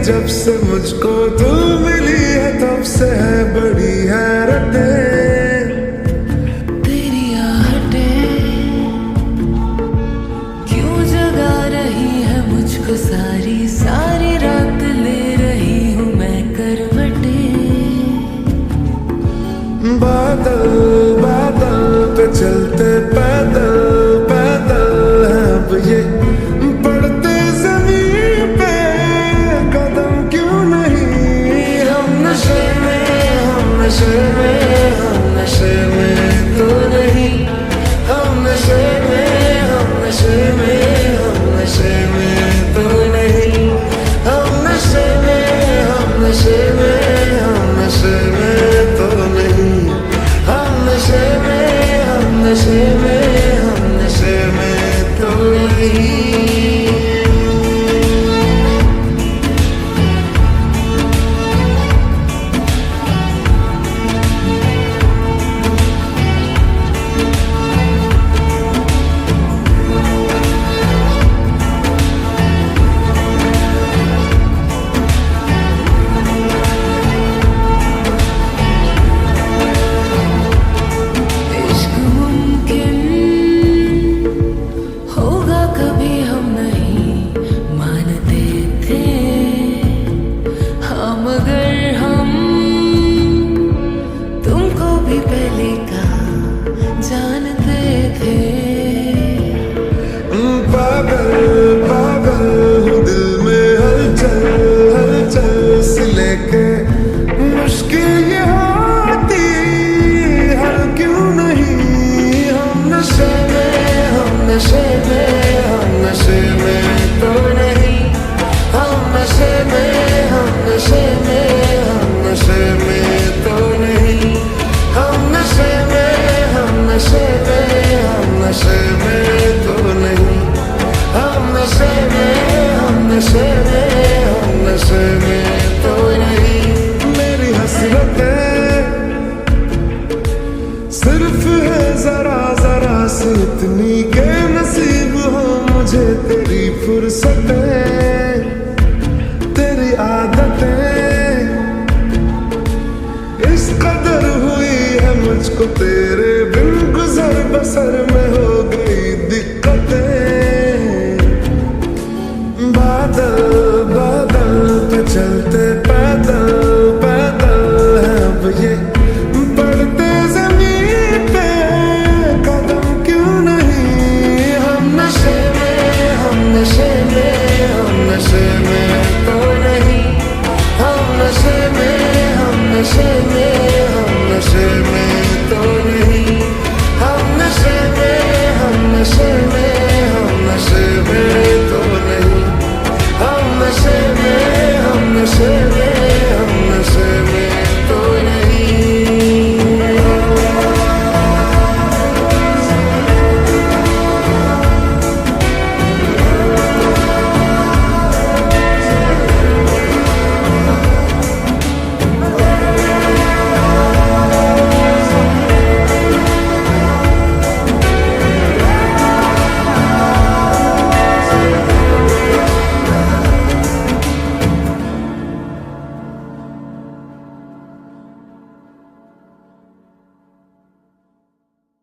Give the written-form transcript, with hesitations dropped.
जब से मुझको तू मिली है तब से है बड़ी हैरतें तेरी आहटें क्यों जगा रही है मुझको सारी सारी रात ले रही हूँ मैं करवटें। बादल बादल पे चलते पैदल पैदल है अब ये पड़ते जमीन पे कदम क्यों नहीं। हम नशे में हम नशे में हम नशे में तो नहीं। हम नशे में हम नशे में हम नशे में तो नहीं। हम नशे में हम नशे में हम नशे में तो नहीं। हम नशे में हम नशे में हम नशे में तो नहीं। इश्क मुमकिन होगा कभी हम नहीं मानते थे। हाँ मगर हम तुमको भी पहले का जानते थे। पागल पागल हूँ दिल में हलचल हलचल से लेके मुश्किल ये होती हर क्यों नहीं। हम नशे में हम नशे में हम नशे में तो नहीं। हम नशे में हम नशे में हम नशे में तो नहीं। हम नशे में हम नशे में हम नशे में तो नहीं। हम नशे में हम नशे में हम नशे में तो नहीं। मेरी हसरतें सिर्फ है जरा जरा सी इतनी के नसीब हो मुझे तेरी फुर्सतें तेरी आदतें इस कदर हुई है मुझको तेरे बिन गुजर बसर में हो गई दिक्कतें। बादल बादल पे चलते